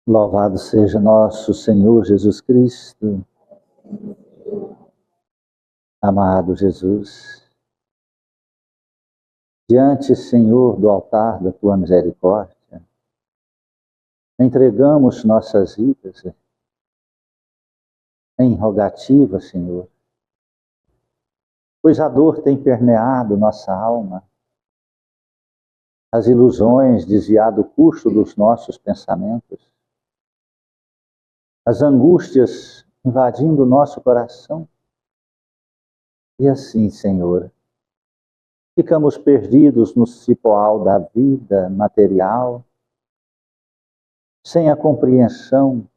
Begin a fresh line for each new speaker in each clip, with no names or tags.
Louvado seja nosso Senhor Jesus Cristo. Amado Jesus, diante, Senhor, do altar da Tua misericórdia, entregamos nossas vidas em rogativa, Senhor, pois a dor tem permeado nossa alma, as ilusões desviado o curso dos nossos pensamentos, as angústias invadindo nosso coração. E assim, Senhor, ficamos perdidos no cipoal da vida material, sem a compreensão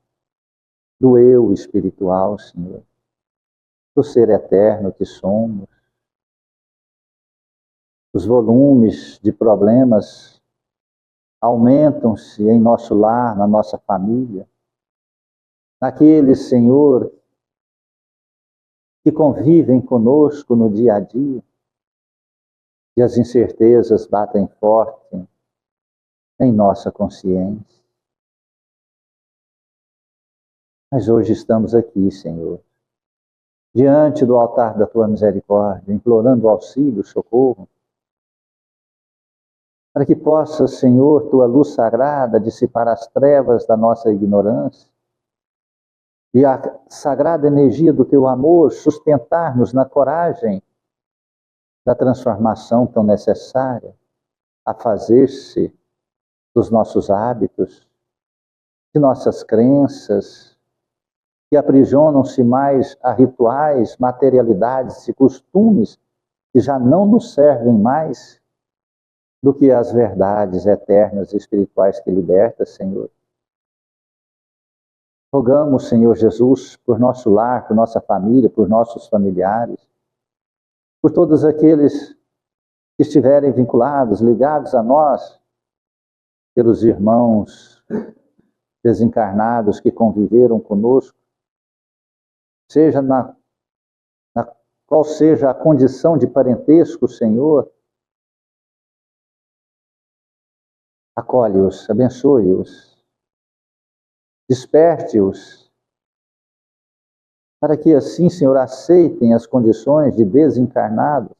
do eu espiritual, Senhor, do ser eterno que somos. Os volumes de problemas aumentam-se em nosso lar, na nossa família, naqueles, Senhor, que convivem conosco no dia a dia, e as incertezas batem forte em nossa consciência. Mas hoje estamos aqui, Senhor, diante do altar da Tua misericórdia, implorando auxílio, socorro, para que possa, Senhor, Tua luz sagrada dissipar as trevas da nossa ignorância e a sagrada energia do Teu amor sustentar-nos na coragem da transformação tão necessária a fazer-se dos nossos hábitos, de nossas crenças, que aprisionam-se mais a rituais, materialidades e costumes que já não nos servem mais do que as verdades eternas e espirituais que liberta, Senhor. Rogamos, Senhor Jesus, por nosso lar, por nossa família, por nossos familiares, por todos aqueles que estiverem vinculados, ligados a nós, pelos irmãos desencarnados que conviveram conosco, seja qual seja a condição de parentesco, Senhor, acolhe-os, abençoe-os, desperte-os, para que assim, Senhor, aceitem as condições de desencarnados,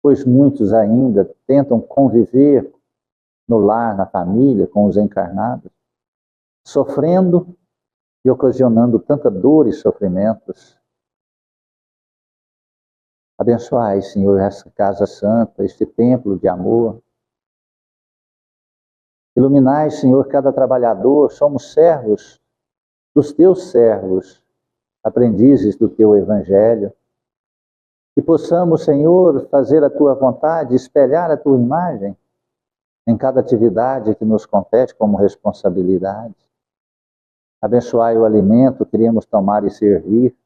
pois muitos ainda tentam conviver no lar, na família, com os encarnados, sofrendo e ocasionando tanta dor e sofrimentos. Abençoai, Senhor, essa casa santa, este templo de amor. Iluminai, Senhor, cada trabalhador, somos servos dos Teus servos, aprendizes do Teu Evangelho. Que possamos, Senhor, fazer a Tua vontade, espelhar a Tua imagem em cada atividade que nos compete como responsabilidade. Abençoai o alimento que iremos tomar e servir.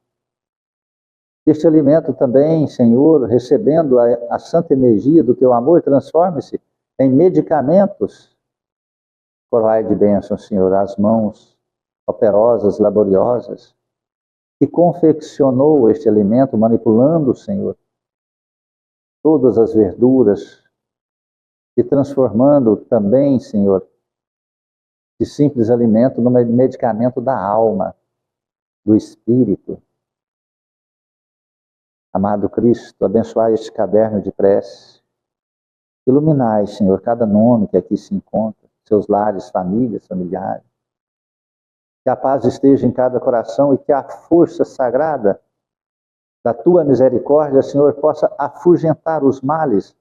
Este alimento também, Senhor, recebendo a santa energia do Teu amor, transforme-se em medicamentos. Coroai de bênção, Senhor, as mãos operosas, laboriosas, que confeccionou este alimento, manipulando, Senhor, todas as verduras e transformando também, Senhor, de simples alimento no medicamento da alma, do espírito. Amado Cristo, abençoai este caderno de prece. Iluminai, Senhor, cada nome que aqui se encontra, seus lares, famílias, familiares. Que a paz esteja em cada coração e que a força sagrada da Tua misericórdia, Senhor, possa afugentar os males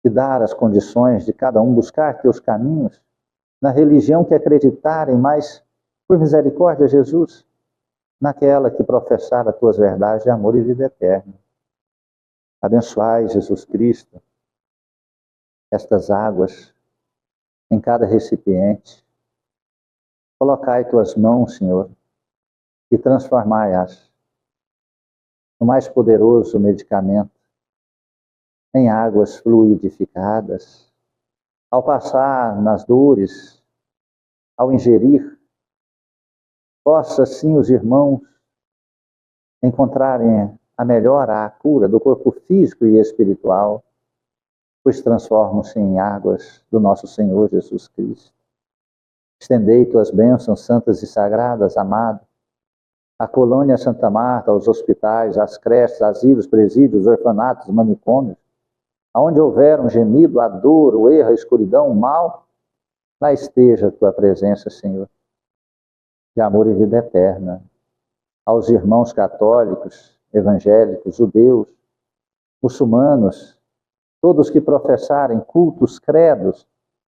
e dar as condições de cada um buscar Teus caminhos na religião que acreditarem, mas, por misericórdia, Jesus, naquela que professar as Tuas verdades de amor e vida eterna. Abençoai, Jesus Cristo, estas águas em cada recipiente. Colocai Tuas mãos, Senhor, e transformai-as no mais poderoso medicamento, em águas fluidificadas. Ao passar nas dores, ao ingerir, possa sim os irmãos encontrarem a melhora, a cura do corpo físico e espiritual, pois transformam-se em águas do nosso Senhor Jesus Cristo. Estendei tuas bênçãos santas e sagradas, amado, à colônia Santa Marta, aos hospitais, às creches, asilos, presídios, orfanatos, manicômios, aonde houver um gemido, a dor, o erro, a escuridão, o mal, lá esteja a tua presença, Senhor, de amor e vida eterna. Aos irmãos católicos, evangélicos, judeus, muçulmanos, todos que professarem cultos, credos,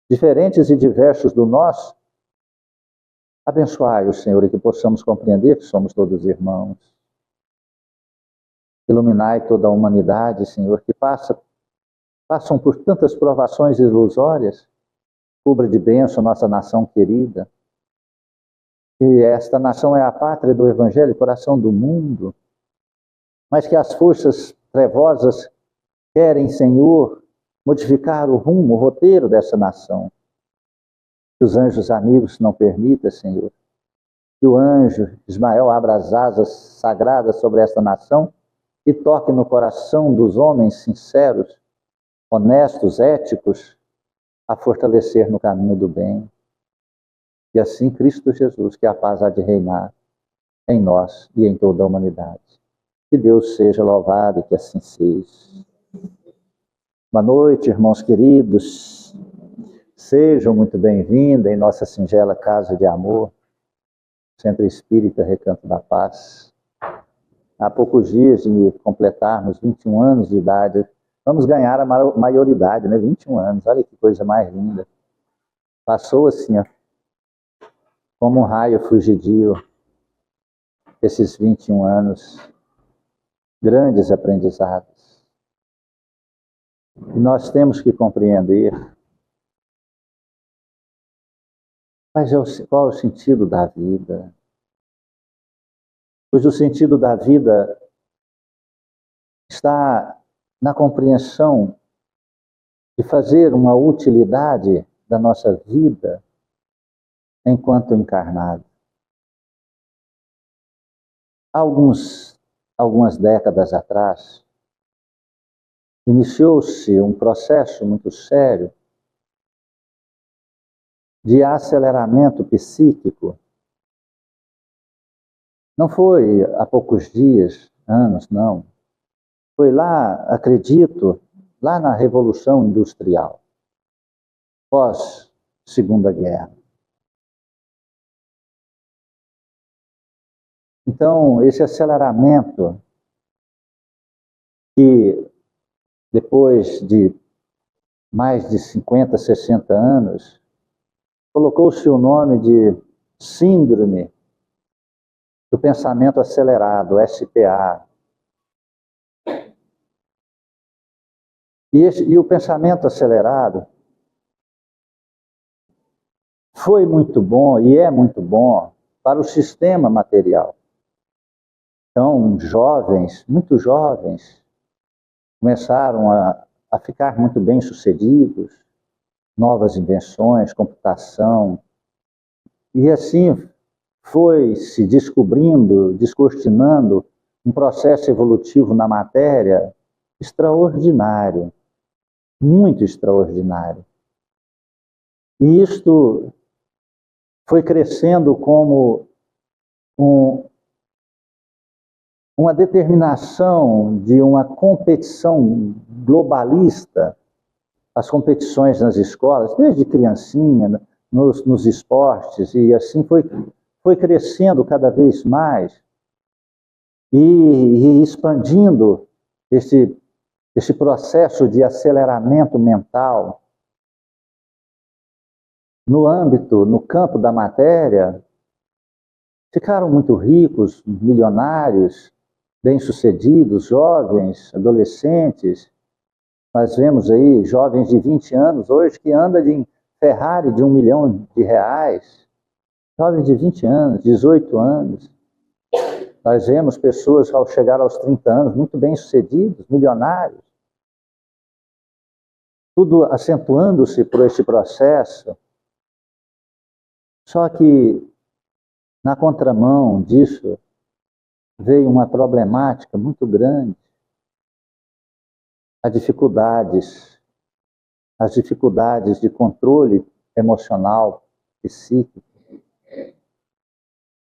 diferentes e diversos do nosso, abençoai o Senhor e que possamos compreender que somos todos irmãos. Iluminai toda a humanidade, Senhor, que passam por tantas provações ilusórias. Cubra de bênção nossa nação querida. E esta nação é a pátria do Evangelho, coração do mundo. Mas que as forças trevosas querem, Senhor, modificar o rumo, o roteiro dessa nação. Que os anjos amigos não permitam, Senhor. Que o anjo Ismael abra as asas sagradas sobre esta nação e toque no coração dos homens sinceros, honestos, éticos, a fortalecer no caminho do bem. E assim Cristo Jesus, que a paz há de reinar em nós e em toda a humanidade. Que Deus seja louvado e que assim seja. Boa noite, irmãos queridos. Sejam muito bem-vindos em nossa singela casa de amor, Centro Espírita Recanto da Paz. Há poucos dias de completarmos 21 anos de idade, vamos ganhar a maioridade, né? 21 anos, olha que coisa mais linda. Passou assim, ó, como um raio fugidio, esses 21 anos, grandes aprendizados. E nós temos que compreender, mas qual é o sentido da vida? Pois o sentido da vida está na compreensão de fazer uma utilidade da nossa vida enquanto encarnado. Há algumas décadas atrás, iniciou-se um processo muito sério de aceleramento psíquico. Não foi há poucos dias, anos, não. Foi lá, acredito, lá na Revolução Industrial, pós Segunda Guerra. Então, esse aceleramento, que depois de mais de 50, 60 anos, colocou-se o nome de Síndrome do Pensamento Acelerado, SPA. E o pensamento acelerado foi muito bom e é muito bom para o sistema material. Então, jovens, muito jovens, começaram a ficar muito bem-sucedidos, novas invenções, computação, e assim foi se descobrindo, descortinando um processo evolutivo na matéria extraordinário, muito extraordinário. E isto foi crescendo como uma determinação de uma competição globalista, as competições nas escolas, desde criancinha, nos esportes, e assim foi crescendo cada vez mais e expandindo esse processo de aceleramento mental no campo da matéria. Ficaram muito ricos, milionários, bem-sucedidos, jovens, adolescentes. Nós vemos aí jovens de 20 anos hoje que andam de Ferrari de R$1 milhão. Jovens de 20 anos, 18 anos. Nós vemos pessoas ao chegar aos 30 anos muito bem-sucedidos, milionários. Tudo acentuando-se por esse processo. Só que na contramão disso veio uma problemática muito grande. As dificuldades de controle emocional psíquico.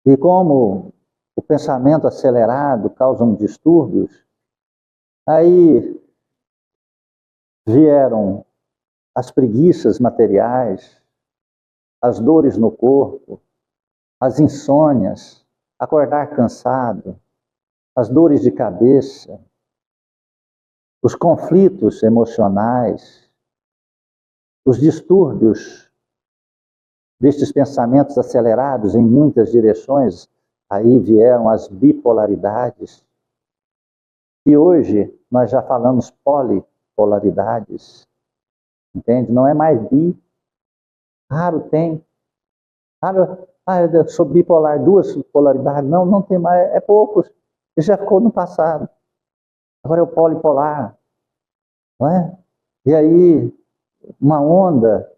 E como o pensamento acelerado causa distúrbios, aí vieram as preguiças materiais, as dores no corpo, as insônias, acordar cansado, as dores de cabeça, os conflitos emocionais, os distúrbios destes pensamentos acelerados em muitas direções, aí vieram as bipolaridades. E hoje nós já falamos polipolaridades, entende? Não é mais bi, raro tem. Raro, eu sou bipolar, duas polaridades. Não, não tem mais, é poucos. Isso já ficou no passado. Agora é o polipolar, não é? E aí, uma onda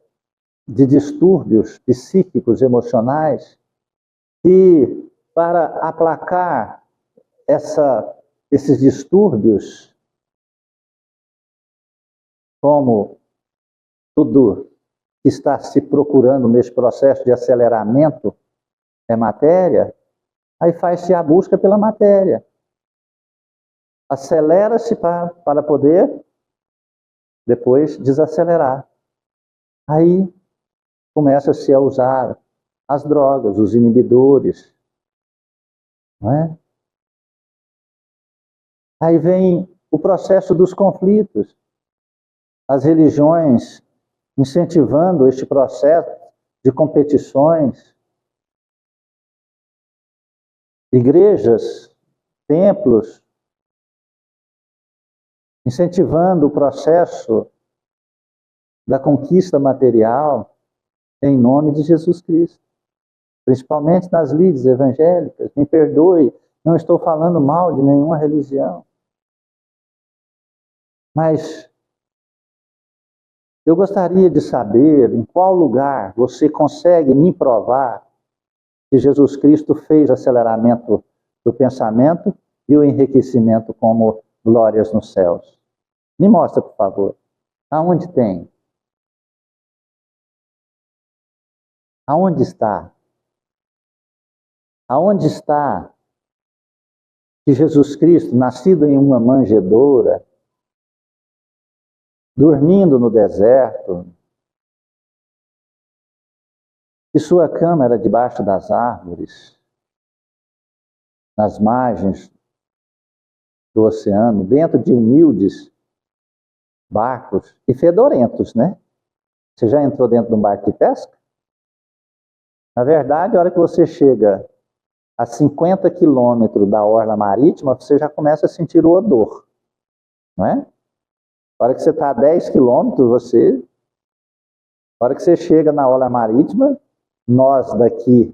de distúrbios psíquicos, emocionais, e para aplacar esses distúrbios, como tudo que está se procurando nesse processo de aceleramento é matéria, aí faz-se a busca pela matéria. Acelera-se para poder depois desacelerar. Aí começa-se a usar as drogas, os inibidores, não é? Aí vem o processo dos conflitos. As religiões incentivando este processo de competições. Igrejas, templos, incentivando o processo da conquista material em nome de Jesus Cristo. Principalmente nas lides evangélicas. Me perdoe, não estou falando mal de nenhuma religião. Mas eu gostaria de saber em qual lugar você consegue me provar que Jesus Cristo fez aceleramento do pensamento e o enriquecimento como glórias nos céus. Me mostra, por favor. Aonde tem? Aonde está? Aonde está que Jesus Cristo, nascido em uma manjedoura, dormindo no deserto, e sua cama era debaixo das árvores, nas margens do oceano, dentro de humildes barcos e fedorentos, né? Você já entrou dentro de um barco de pesca? Na verdade, a hora que você chega a 50 quilômetros da orla marítima, você já começa a sentir o odor, não é? A hora que você está a 10 quilômetros, a hora que você chega na orla marítima, nós daqui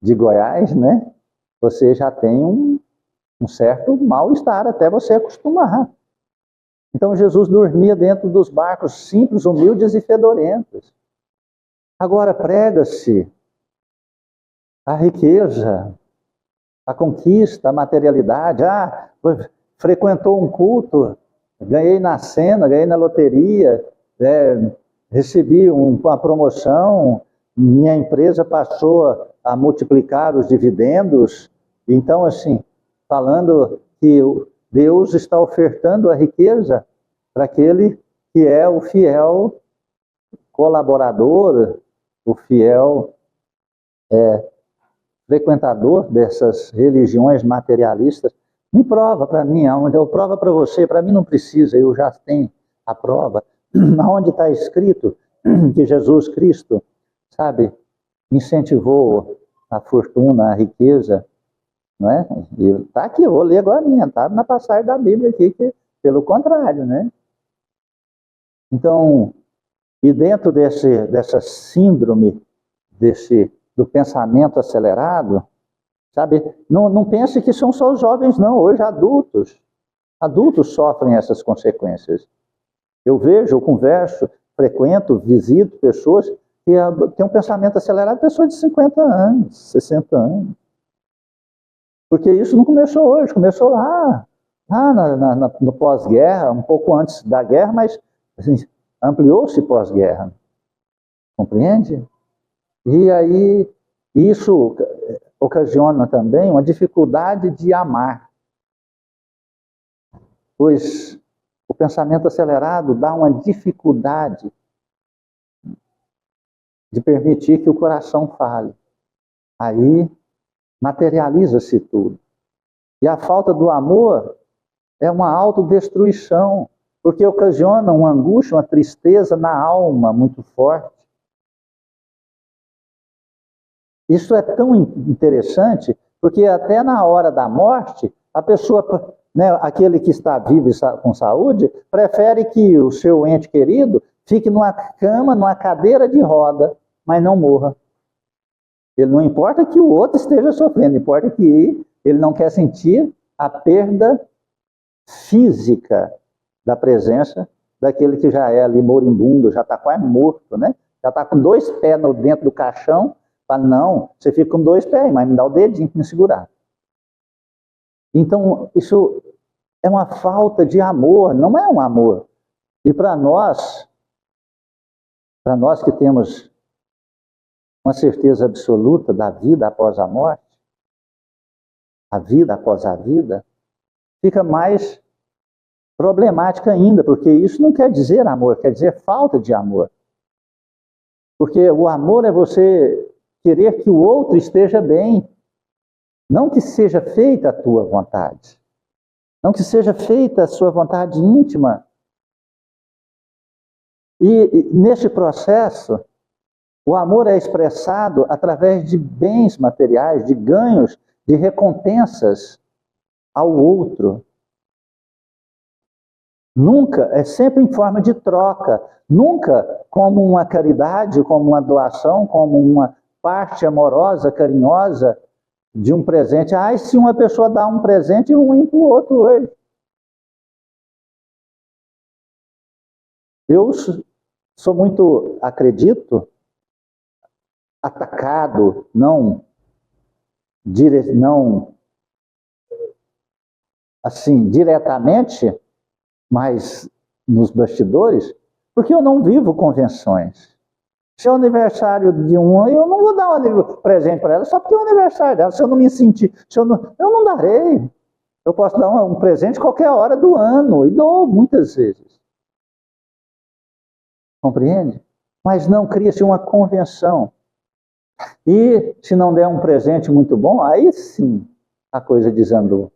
de Goiás, né? Você já tem um certo mal-estar até você acostumar. Então Jesus dormia dentro dos barcos simples, humildes e fedorentos. Agora prega-se a riqueza, a conquista, a materialidade. Frequentou um culto, ganhei na cena, ganhei na loteria, recebi uma promoção, minha empresa passou a multiplicar os dividendos. Então, assim, falando que Deus está ofertando a riqueza para aquele que é o fiel colaborador, o fiel frequentador dessas religiões materialistas. Me prova para mim, aonde eu provo para você, para mim não precisa, eu já tenho a prova. Aonde está escrito que Jesus Cristo, sabe, incentivou a fortuna, a riqueza, não é? E está aqui, eu vou ler agora, está na passagem da Bíblia aqui, que, pelo contrário, né? Então, e dentro dessa síndrome, do pensamento acelerado, sabe? Não pense que são só os jovens, não. Hoje adultos sofrem essas consequências. Eu vejo, eu converso, frequento, visito pessoas que têm um pensamento acelerado, pessoas de 50 anos, 60 anos. Porque isso não começou hoje, começou lá no pós-guerra, um pouco antes da guerra, mas assim, ampliou-se pós-guerra. Compreende? E aí, isso ocasiona também uma dificuldade de amar, pois o pensamento acelerado dá uma dificuldade de permitir que o coração fale. Aí materializa-se tudo. E a falta do amor é uma autodestruição, porque ocasiona uma angústia, uma tristeza na alma muito forte. Isso é tão interessante, porque até na hora da morte, a pessoa, né, aquele que está vivo e com saúde, prefere que o seu ente querido fique numa cama, numa cadeira de roda, mas não morra. Ele não importa que o outro esteja sofrendo, importa que ele não quer sentir a perda física da presença daquele que já é ali moribundo, já está quase morto, né? Já está com 2 pés dentro do caixão. Fala, não, você fica com 2 pés, mas me dá o dedinho para me segurar. Então, isso é uma falta de amor, não é um amor. E para nós que temos uma certeza absoluta da vida após a morte, a vida após a vida, fica mais problemática ainda, porque isso não quer dizer amor, quer dizer falta de amor. Porque o amor é você querer que o outro esteja bem, não que seja feita a tua vontade, não que seja feita a sua vontade íntima. E neste processo, o amor é expressado através de bens materiais, de ganhos, de recompensas ao outro. Nunca, é sempre em forma de troca, nunca como uma caridade, como uma doação, como uma parte amorosa, carinhosa de um presente. Ai, se uma pessoa dá um presente ruim para o outro hoje. Eu sou muito, acredito, atacado, não assim, diretamente, mas nos bastidores, porque eu não vivo convenções. Se é o aniversário de uma, eu não vou dar um presente para ela só porque é o aniversário dela. Se eu não me sentir, eu não darei. Eu posso dar um presente qualquer hora do ano, e dou muitas vezes. Compreende? Mas não cria-se uma convenção. E se não der um presente muito bom, aí sim a coisa desandou.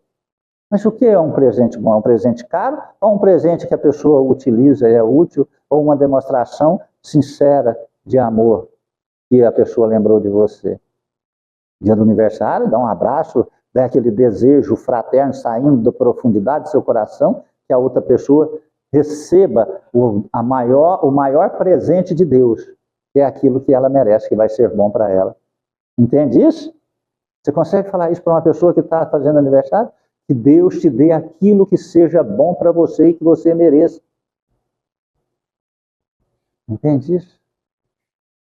Mas o que é um presente bom? É um presente caro ou um presente que a pessoa utiliza, é útil, ou uma demonstração sincera de amor que a pessoa lembrou de você? Dia do aniversário, dá um abraço, dá aquele desejo fraterno saindo da profundidade do seu coração, que a outra pessoa receba o maior presente de Deus, que é aquilo que ela merece, que vai ser bom para ela. Entende isso? Você consegue falar isso para uma pessoa que está fazendo aniversário? Que Deus te dê aquilo que seja bom para você e que você mereça. Entende isso?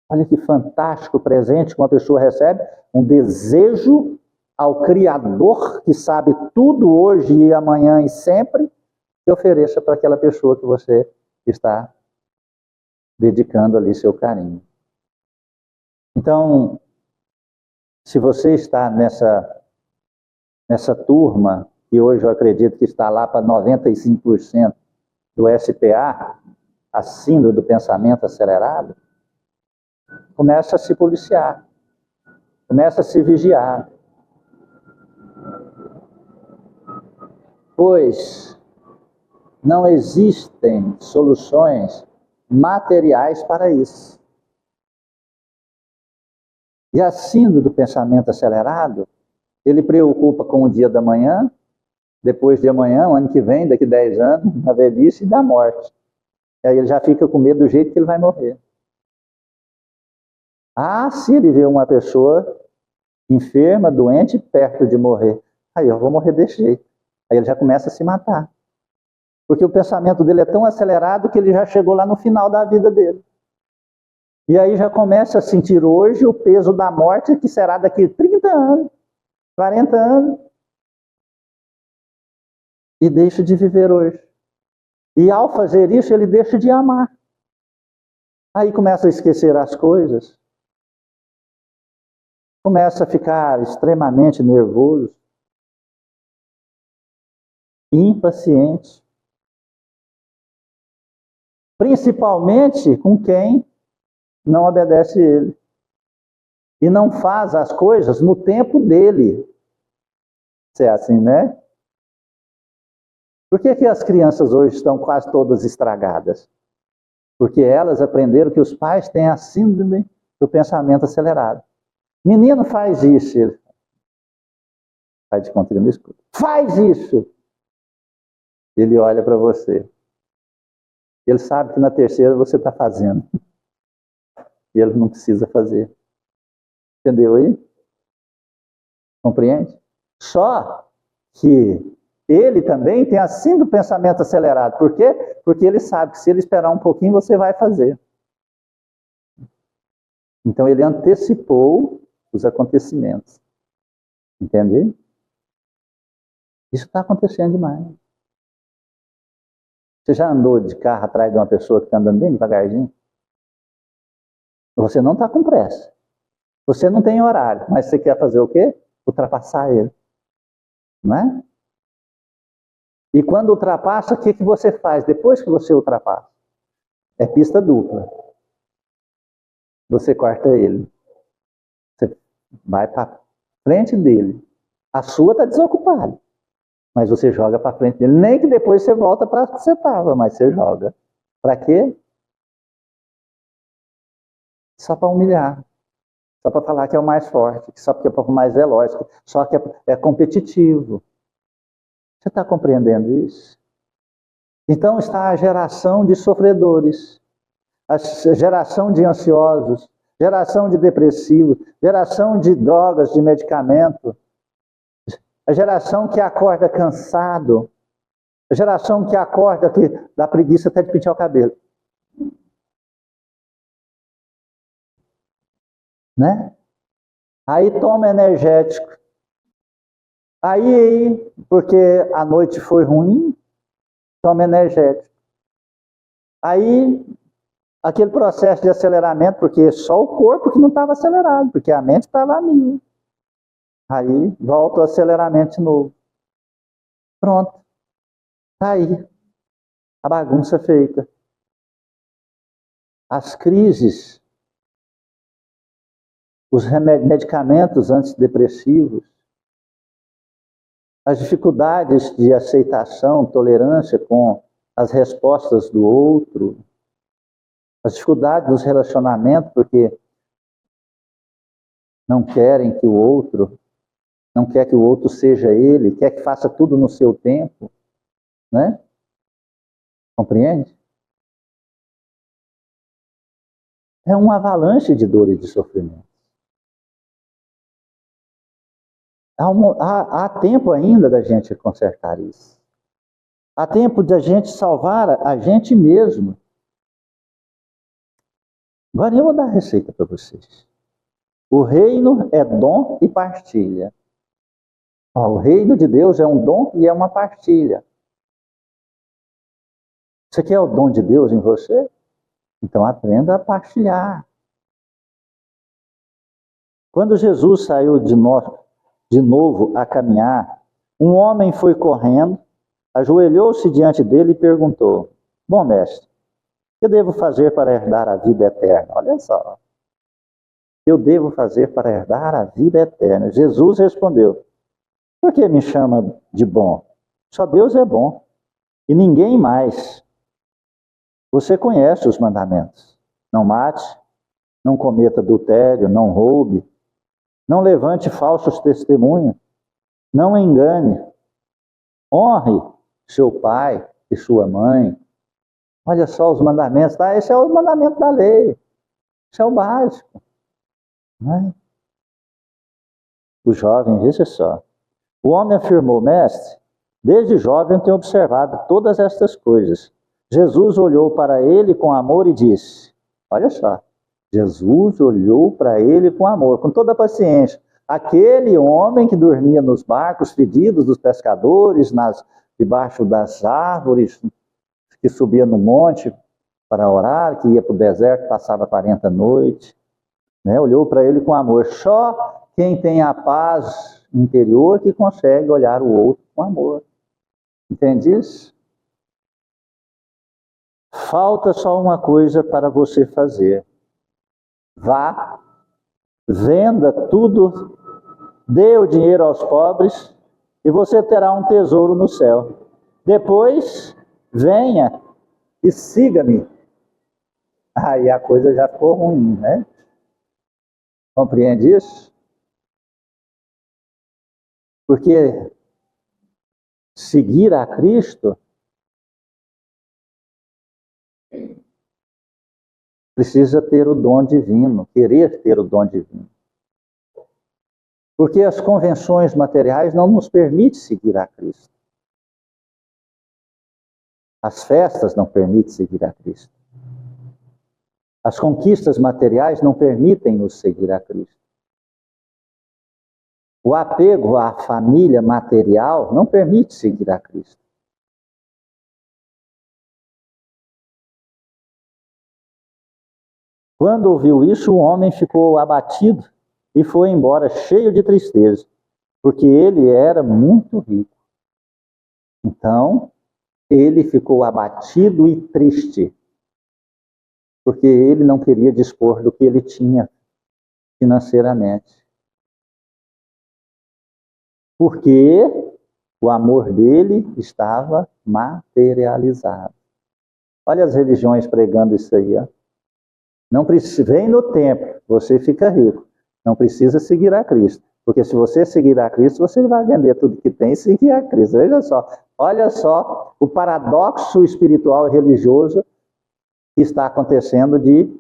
Olha que fantástico presente que uma pessoa recebe, um desejo ao Criador, que sabe tudo hoje e amanhã e sempre, que ofereça para aquela pessoa que você está dedicando ali seu carinho. Então, se você está nessa turma, que hoje eu acredito que está lá para 95% do SPA, a síndrome do pensamento acelerado, começa a se policiar, começa a se vigiar. Pois não existem soluções materiais para isso. E a síndrome do pensamento acelerado, ele preocupa com o dia da manhã, depois de amanhã, o ano que vem, daqui 10 anos, na velhice e da morte. E aí ele já fica com medo do jeito que ele vai morrer. Ah, se ele vê uma pessoa enferma, doente, perto de morrer, aí eu vou morrer desse jeito. Aí ele já começa a se matar. Porque o pensamento dele é tão acelerado que ele já chegou lá no final da vida dele. E aí já começa a sentir hoje o peso da morte, que será daqui 30 anos, 40 anos. E deixa de viver hoje. E ao fazer isso, ele deixa de amar. Aí começa a esquecer as coisas. começa a ficar extremamente nervoso, impaciente, principalmente com quem não obedece ele e não faz as coisas no tempo dele. Se é assim, né? Por que as crianças hoje estão quase todas estragadas? Porque elas aprenderam que os pais têm a síndrome do pensamento acelerado. Menino faz isso, ele faz de conta que não escuta. Faz isso! Ele olha para você. Ele sabe que na terceira você está fazendo. E ele não precisa fazer. Entendeu aí? Compreende? Só que ele também tem assim do pensamento acelerado. Por quê? Porque ele sabe que se ele esperar um pouquinho, você vai fazer. Então ele antecipou os acontecimentos. Entende? Isso está acontecendo demais. Você já andou de carro atrás de uma pessoa que está andando bem devagarzinho? Você não está com pressa. Você não tem horário, mas você quer fazer o quê? Ultrapassar ele. Não é? E quando ultrapassa, o que você faz depois que você ultrapassa? É pista dupla. Você corta ele. Você vai para frente dele. A sua está desocupada. Mas você joga para frente dele. Nem que depois você volta para onde você estava, mas você joga. Para quê? Só para humilhar. Só para falar que é o mais forte. Só porque é o mais veloz. Só que é competitivo. Você está compreendendo isso? Então está a geração de sofredores. A geração de ansiosos. Geração de depressivos. Geração de drogas, de medicamento. A geração que acorda cansado. A geração que acorda que dá preguiça até de pentear o cabelo. Né? Aí toma energético. Aí, porque a noite foi ruim, toma energético. Aí, aquele processo de aceleramento, porque só o corpo que não estava acelerado, porque a mente estava a mil. Aí, volta o aceleramento de novo. Pronto. Está aí. A bagunça feita. As crises, os medicamentos antidepressivos, as dificuldades de aceitação, tolerância com as respostas do outro, as dificuldades dos relacionamentos, porque não querem que o outro, não quer que o outro seja ele, quer que faça tudo no seu tempo, né? Compreende? É uma avalanche de dor e de sofrimento. Há tempo ainda da gente consertar isso. Há tempo da gente salvar a gente mesmo. Agora eu vou dar a receita para vocês. O reino é dom e partilha. O reino de Deus é um dom e é uma partilha. Você quer o dom de Deus em você? Então aprenda a partilhar. Quando Jesus saiu de novo a caminhar, um homem foi correndo, ajoelhou-se diante dele e perguntou: Bom mestre, o que eu devo fazer para herdar a vida eterna? Olha só. Eu devo fazer para herdar a vida eterna? Jesus respondeu: Por que me chama de bom? Só Deus é bom e ninguém mais. Você conhece os mandamentos. Não mate, não cometa adultério, não roube, não levante falsos testemunhos, não engane, honre seu pai e sua mãe. Olha só os mandamentos, tá? Esse é o mandamento da lei. Esse é o básico. Né? O jovem, veja só. O homem afirmou: Mestre, desde jovem tenho observado todas estas coisas. Jesus olhou para ele com amor e disse: Olha só. Jesus olhou para ele com amor, com toda a paciência. Aquele homem que dormia nos barcos fedidos dos pescadores, debaixo das árvores, que subia no monte para orar, que ia para o deserto, passava 40 noites, né? Olhou para ele com amor. Só quem tem a paz interior que consegue olhar o outro com amor. Entende isso? Falta só uma coisa para você fazer. Vá, venda tudo, dê o dinheiro aos pobres e você terá um tesouro no céu. Depois, venha e siga-me. Aí a coisa já ficou ruim, né? Compreende isso? Porque seguir a Cristo precisa ter o dom divino, querer ter o dom divino. Porque as convenções materiais não nos permitem seguir a Cristo. As festas não permitem seguir a Cristo. As conquistas materiais não permitem nos seguir a Cristo. O apego à família material não permite seguir a Cristo. Quando ouviu isso, o homem ficou abatido e foi embora cheio de tristeza, porque ele era muito rico. Então, ele ficou abatido e triste, porque ele não queria dispor do que ele tinha financeiramente. Porque o amor dele estava materializado. Olha as religiões pregando isso aí, ó. Não precisa, vem no templo, você fica rico. Não precisa seguir a Cristo. Porque se você seguir a Cristo, você vai vender tudo que tem e seguir a Cristo. Olha só o paradoxo espiritual e religioso que está acontecendo de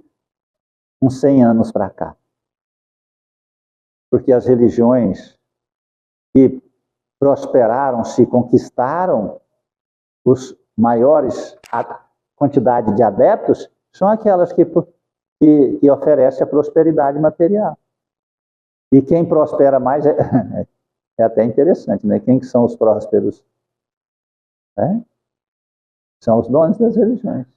uns 100 anos para cá. Porque as religiões que prosperaram, se conquistaram os maiores quantidade de adeptos, são aquelas que oferecem a prosperidade material. E quem prospera mais é até interessante, né? Quem que são os prósperos? São os donos das religiões.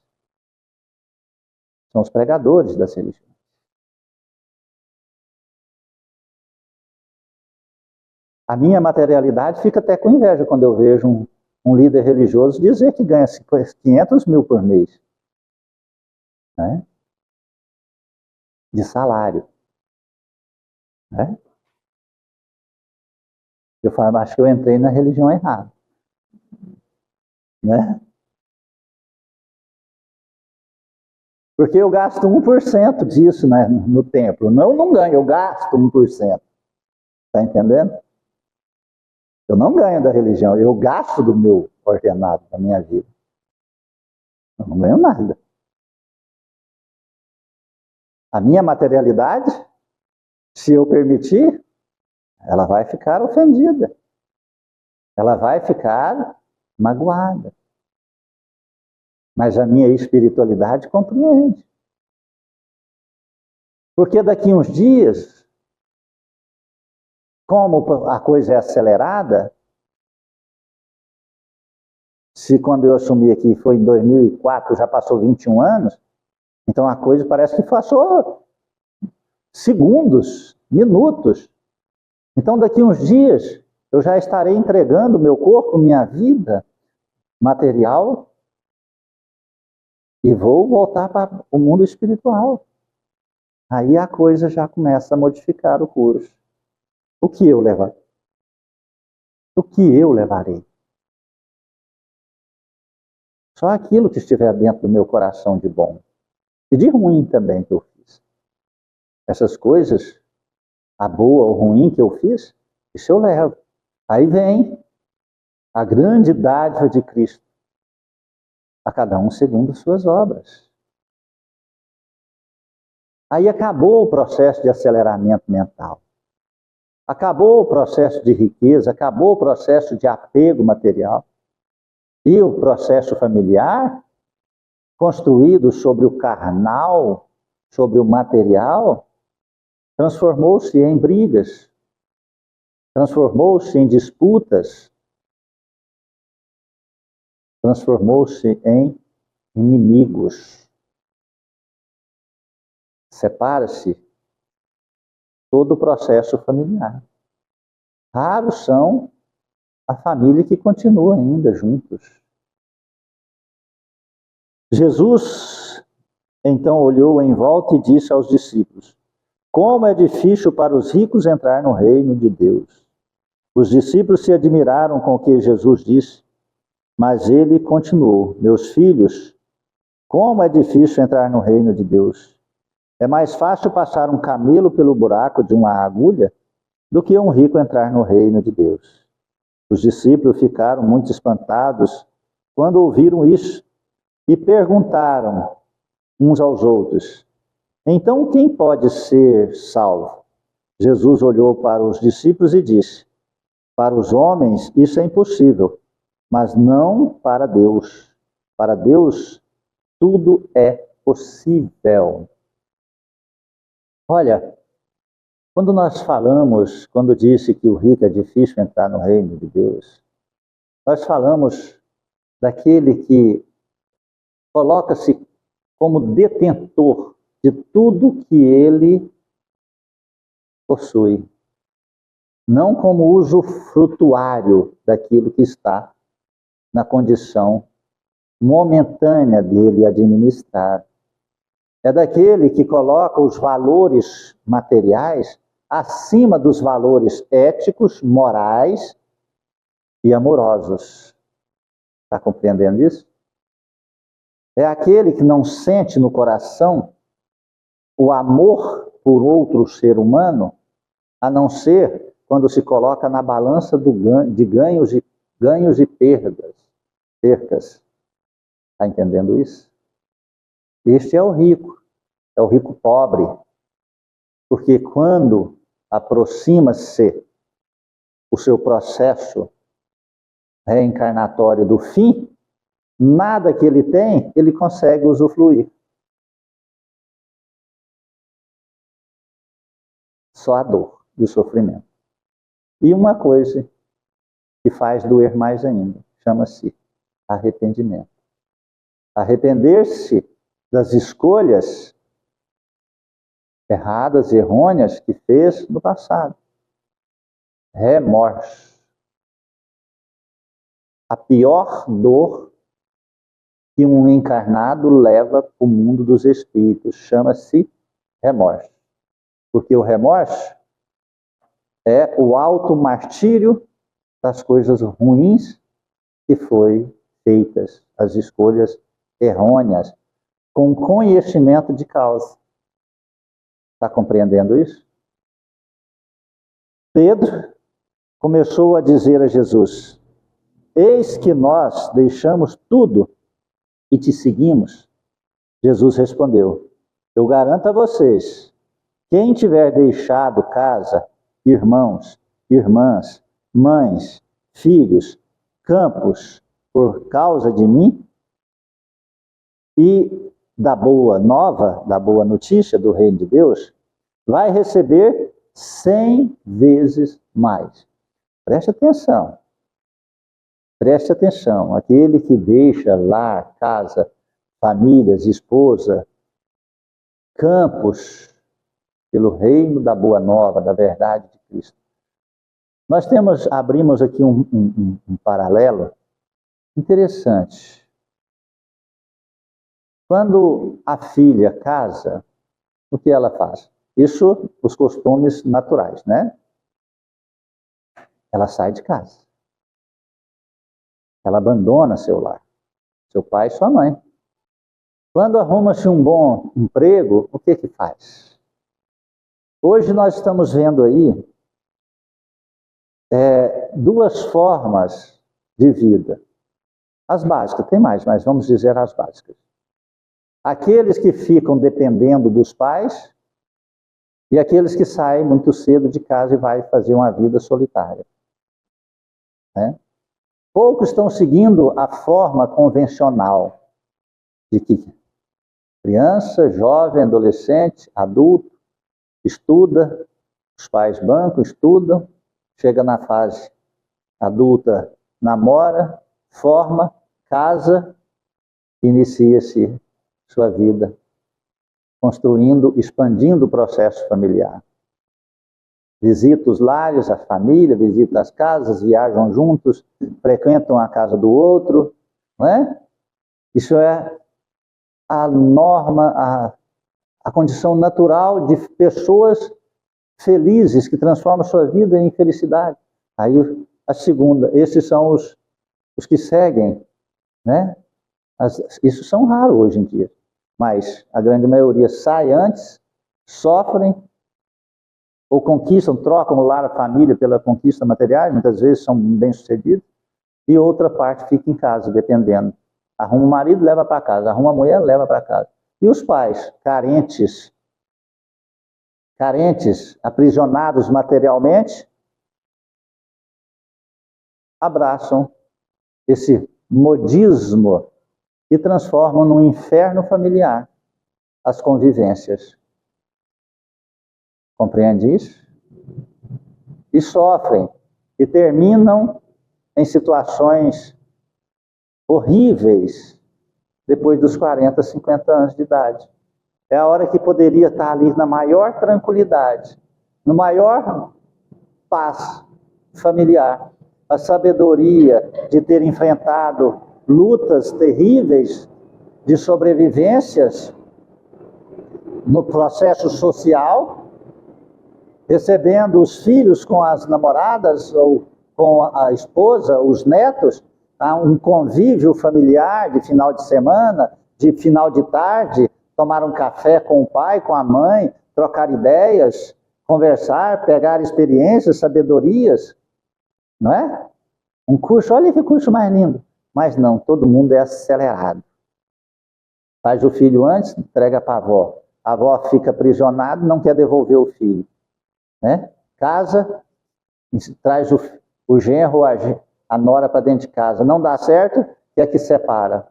São os pregadores das religiões. A minha materialidade fica até com inveja quando eu vejo um líder religioso dizer que ganha 500 mil por mês, né? De salário. Né? Eu falo, acho que eu entrei na religião errada. Né? Porque eu gasto 1% disso, né, no templo. Não ganho, eu gasto 1%. Está entendendo? Eu não ganho da religião, eu gasto do meu ordenado, da minha vida. Eu não ganho nada. A minha materialidade, se eu permitir, ela vai ficar ofendida. Ela vai ficar magoada. Mas a minha espiritualidade compreende. Porque daqui uns dias, como a coisa é acelerada, se quando eu assumi aqui foi em 2004, já passou 21 anos, então a coisa parece que passou segundos, minutos. Então daqui uns dias eu já estarei entregando meu corpo, minha vida material e vou voltar para o mundo espiritual. Aí a coisa já começa a modificar o curso. O que eu levarei? O que eu levarei? Só aquilo que estiver dentro do meu coração de bom. E de ruim também que eu fiz. Essas coisas, a boa ou ruim que eu fiz, isso eu levo. Aí vem a grande dádiva de Cristo. A cada um segundo suas obras. Aí acabou o processo de aceleramento mental. Acabou o processo de riqueza, acabou o processo de apego material. E o processo familiar, construído sobre o carnal, sobre o material, transformou-se em brigas, transformou-se em disputas, transformou-se em inimigos. Separa-se todo o processo familiar. Raros são a família que continua ainda juntos. Jesus, então, olhou em volta e disse aos discípulos: como é difícil para os ricos entrar no reino de Deus. Os discípulos se admiraram com o que Jesus disse, mas ele continuou: meus filhos, como é difícil entrar no reino de Deus. É mais fácil passar um camelo pelo buraco de uma agulha do que um rico entrar no reino de Deus. Os discípulos ficaram muito espantados quando ouviram isso e perguntaram uns aos outros: então quem pode ser salvo? Jesus olhou para os discípulos e disse: para os homens isso é impossível, mas não para Deus. Para Deus tudo é possível. Olha, quando nós falamos, quando disse que o rico é difícil entrar no reino de Deus, nós falamos daquele que coloca-se como detentor de tudo que ele possui, não como usufrutuário daquilo que está na condição momentânea dele administrar. É daquele que coloca os valores materiais acima dos valores éticos, morais e amorosos. Está compreendendo isso? É aquele que não sente no coração o amor por outro ser humano, a não ser quando se coloca na balança de ganhos e percas. Está entendendo isso? Este é o rico pobre, porque quando aproxima-se o seu processo reencarnatório do fim, nada que ele tem, ele consegue usufruir. Só a dor e o sofrimento. E uma coisa que faz doer mais ainda, chama-se arrependimento. Arrepender-se das escolhas erradas, errôneas que fez no passado. Remorso. A pior dor que um encarnado leva para o mundo dos espíritos chama-se remorso. Porque o remorso é o auto-martírio das coisas ruins que foi feitas, as escolhas errôneas, com conhecimento de causa. Está compreendendo isso? Pedro começou a dizer a Jesus: eis que nós deixamos tudo e te seguimos. Jesus respondeu: eu garanto a vocês, quem tiver deixado casa, irmãos, irmãs, mães, filhos, campos, por causa de mim, e da boa nova, da boa notícia do reino de Deus, vai receber 100 vezes mais. Preste atenção. Preste atenção. Aquele que deixa lar, casa, famílias, esposa, campos, pelo reino da boa nova, da verdade de Cristo. Nós abrimos aqui um paralelo interessante. Quando a filha casa, o que ela faz? Isso, os costumes naturais, né? Ela sai de casa. Ela abandona seu lar. Seu pai e sua mãe. Quando arruma-se um bom emprego, o que faz? Hoje nós estamos vendo aí duas formas de vida. As básicas, tem mais, mas vamos dizer as básicas. Aqueles que ficam dependendo dos pais e aqueles que saem muito cedo de casa e vai fazer uma vida solitária. Né? Poucos estão seguindo a forma convencional de que criança, jovem, adolescente, adulto, estuda, os pais bancam, estudam, chega na fase adulta, namora, forma, casa, inicia-se sua vida, construindo, expandindo o processo familiar. Visita os lares, a família, visita as casas, viajam juntos, frequentam a casa do outro, não é? Isso é a norma, a condição natural de pessoas felizes, que transformam sua vida em felicidade. Aí a segunda, esses são os que seguem, né? Isso são raros hoje em dia, mas a grande maioria sai antes, sofrem, ou conquistam, trocam o lar, a família pela conquista material, muitas vezes são bem-sucedidos, e outra parte fica em casa, dependendo. Arruma o marido, leva para casa, arruma a mulher, leva para casa. E os pais, carentes, aprisionados materialmente, abraçam esse modismo e transformam num inferno familiar as convivências. Compreende isso? E sofrem, e terminam em situações horríveis depois dos 40, 50 anos de idade. É a hora que poderia estar ali na maior tranquilidade, no maior paz familiar, a sabedoria de ter enfrentado lutas terríveis de sobrevivências no processo social, recebendo os filhos com as namoradas ou com a esposa, os netos, a um convívio familiar de final de semana, de final de tarde, tomar um café com o pai, com a mãe, trocar ideias, conversar, pegar experiências, sabedorias, não é? Um curso, olha que curso mais lindo. Mas não, todo mundo é acelerado. Faz o filho antes, entrega para a avó fica aprisionada, não quer devolver o filho. Né? Casa, traz o genro, a nora para dentro de casa. Não dá certo, quer que separa.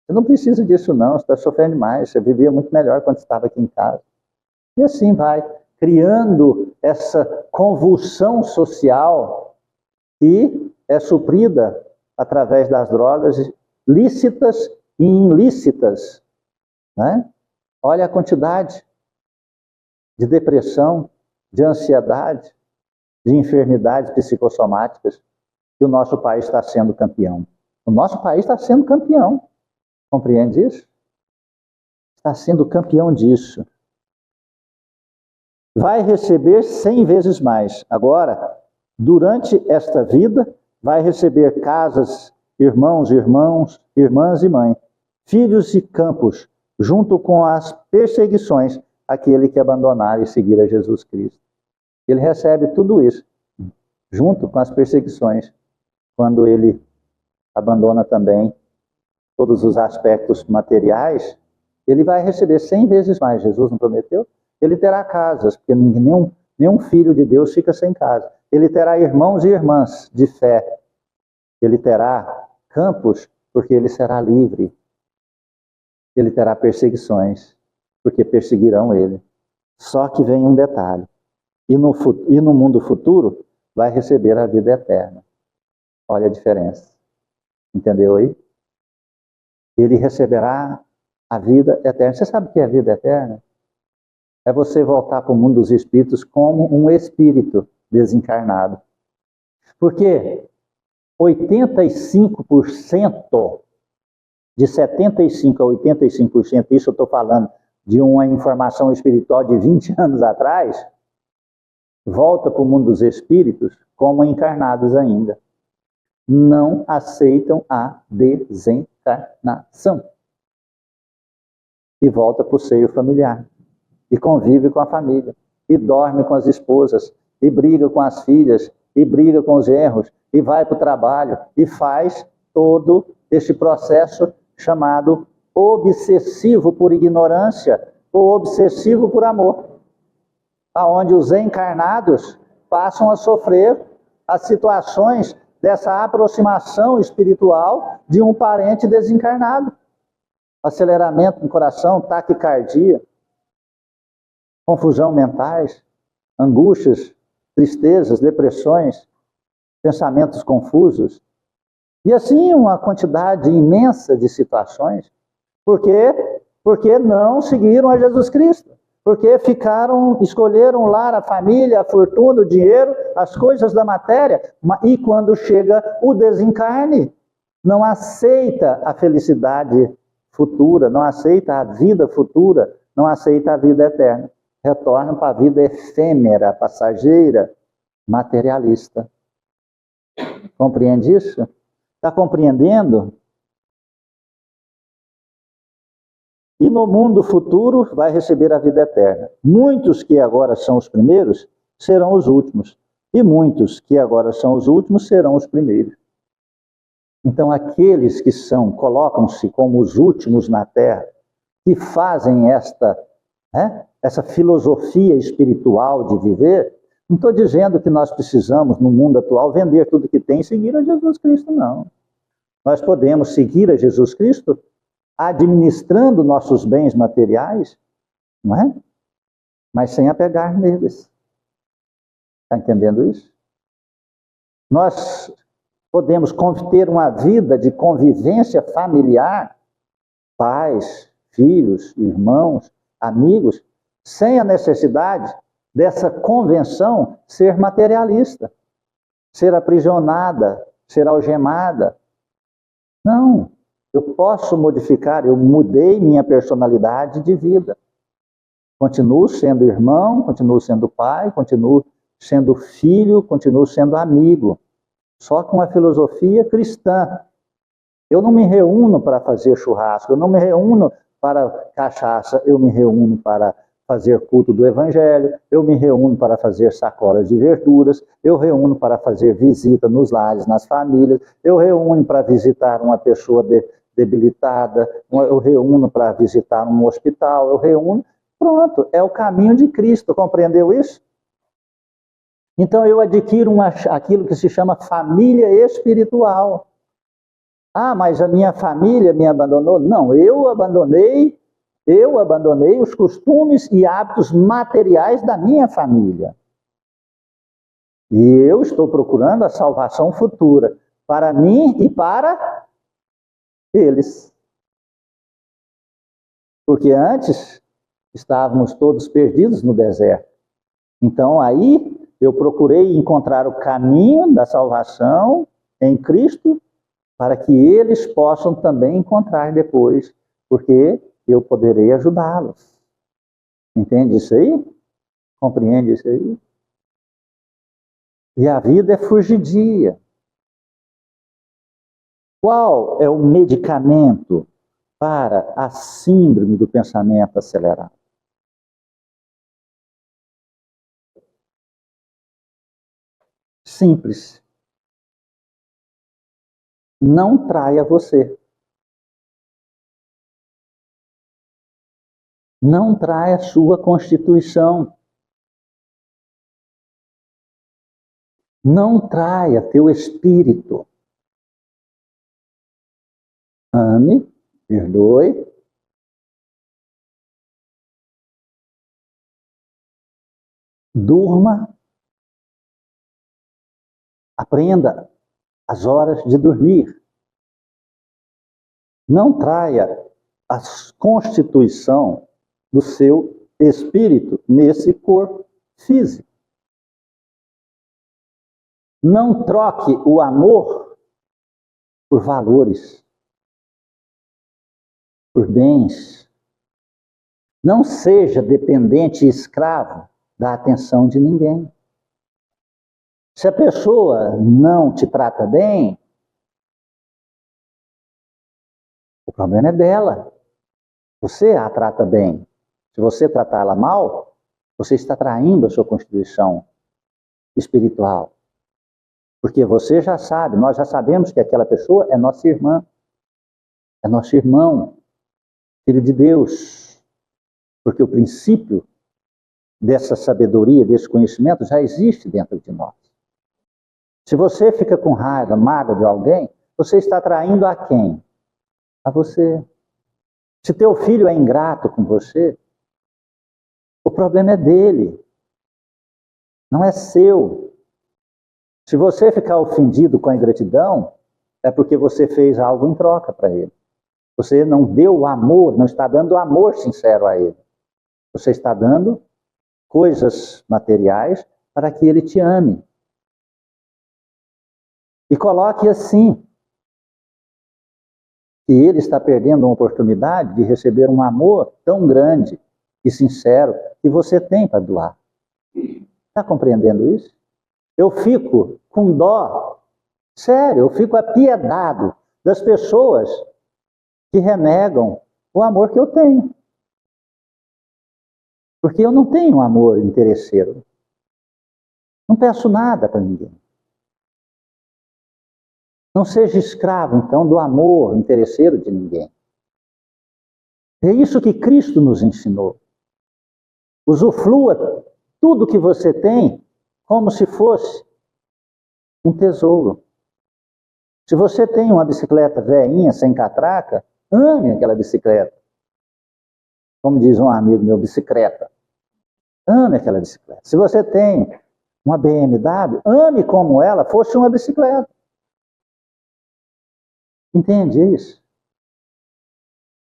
Você não precisa disso não, você está sofrendo demais. Você vivia muito melhor quando estava aqui em casa. E assim vai, criando essa convulsão social que é suprida através das drogas lícitas e ilícitas. Né? Olha a quantidade de depressão, de ansiedade, de enfermidades psicossomáticas que o nosso país está sendo campeão. O nosso país está sendo campeão. Compreende isso? Está sendo campeão disso. Vai receber 100 vezes mais. Agora, durante esta vida, vai receber casas, irmãos, irmãs e mãe, filhos e campos, junto com as perseguições, aquele que abandonar e seguir a Jesus Cristo. Ele recebe tudo isso, junto com as perseguições, quando ele abandona também todos os aspectos materiais, ele vai receber 100 vezes mais. Jesus não prometeu? Ele terá casas, porque nenhum filho de Deus fica sem casa. Ele terá irmãos e irmãs de fé. Ele terá campos, porque ele será livre. Ele terá perseguições, porque perseguirão ele. Só que vem um detalhe. E no mundo futuro, vai receber a vida eterna. Olha a diferença. Entendeu aí? Ele receberá a vida eterna. Você sabe o que é a vida eterna? É você voltar para o mundo dos espíritos como um espírito desencarnado. Porque 85%, de 75% a 85%, isso eu estou falando de uma informação espiritual de 20 anos atrás, volta para o mundo dos espíritos como encarnados ainda. Não aceitam a desencarnação. E volta para o seio familiar. E convive com a família. E dorme com as esposas. E briga com as filhas. E briga com os genros. E vai para o trabalho. E faz todo este processo chamado obsessivo por ignorância ou obsessivo por amor. Aonde os encarnados passam a sofrer as situações dessa aproximação espiritual de um parente desencarnado. Aceleramento no coração, taquicardia, confusão mentais, angústias, tristezas, depressões, pensamentos confusos. E assim uma quantidade imensa de situações. Por quê? Porque não seguiram a Jesus Cristo. Porque escolheram lá a família, a fortuna, o dinheiro, as coisas da matéria, e quando chega o desencarne, não aceita a felicidade futura, não aceita a vida futura, não aceita a vida eterna. Retornam para a vida efêmera, passageira, materialista. Compreende isso? Está compreendendo? E no mundo futuro vai receber a vida eterna. Muitos que agora são os primeiros serão os últimos. E muitos que agora são os últimos serão os primeiros. Então aqueles que colocam-se como os últimos na Terra, que fazem essa filosofia espiritual de viver, não estou dizendo que nós precisamos, no mundo atual, vender tudo que tem e seguir a Jesus Cristo, não. Nós podemos seguir a Jesus Cristo administrando nossos bens materiais, não é? Mas sem apegar neles. Está entendendo isso? Nós podemos ter uma vida de convivência familiar, pais, filhos, irmãos, amigos, sem a necessidade dessa convenção ser materialista, ser aprisionada, ser algemada. Não, eu posso modificar, eu mudei minha personalidade de vida. Continuo sendo irmão, continuo sendo pai, continuo sendo filho, continuo sendo amigo. Só com a filosofia cristã. Eu não me reúno para fazer churrasco, eu não me reúno para cachaça, eu me reúno para fazer culto do Evangelho, eu me reúno para fazer sacolas de verduras, eu reúno para fazer visita nos lares, nas famílias, eu reúno para visitar uma pessoa debilitada, eu reúno para visitar um hospital, eu reúno, pronto, é o caminho de Cristo, compreendeu isso? Então eu adquiro aquilo que se chama família espiritual. Ah, mas a minha família me abandonou? Não, eu abandonei os costumes e hábitos materiais da minha família. E eu estou procurando a salvação futura para mim e para eles. Porque antes estávamos todos perdidos no deserto. Então aí eu procurei encontrar o caminho da salvação em Cristo para que eles possam também encontrar depois, porque eu poderei ajudá-los. Entende isso aí? Compreende isso aí? E a vida é fugidia. Qual é o medicamento para a síndrome do pensamento acelerado? Simples. Não traia você. Não traia a sua constituição. Não traia teu espírito. Ame, perdoe. Durma. Aprenda as horas de dormir. Não traia a constituição do seu espírito nesse corpo físico. Não troque o amor por valores, por bens. Não seja dependente e escravo da atenção de ninguém. Se a pessoa não te trata bem, o problema é dela. Você a trata bem. Se você tratá-la mal, você está traindo a sua constituição espiritual. Porque você já sabe, nós já sabemos que aquela pessoa é nossa irmã, é nosso irmão, filho de Deus. Porque o princípio dessa sabedoria, desse conhecimento já existe dentro de nós. Se você fica com raiva, mágoa de alguém, você está traindo a quem? A você. Se teu filho é ingrato com você, o problema é dele, não é seu. Se você ficar ofendido com a ingratidão, é porque você fez algo em troca para ele. Você não deu o amor, não está dando o amor sincero a ele. Você está dando coisas materiais para que ele te ame. E coloque assim, que ele está perdendo uma oportunidade de receber um amor tão grande e sincero que você tem para doar. Está compreendendo isso? Eu fico com dó, sério, eu fico apiedado das pessoas que renegam o amor que eu tenho. Porque eu não tenho amor interesseiro. Não peço nada para ninguém. Não seja escravo, então, do amor interesseiro de ninguém. É isso que Cristo nos ensinou. Usufrua tudo que você tem como se fosse um tesouro. Se você tem uma bicicleta velhinha, sem catraca, ame aquela bicicleta. Como diz um amigo meu, bicicleta. Ame aquela bicicleta. Se você tem uma BMW, ame como ela fosse uma bicicleta. Entende isso?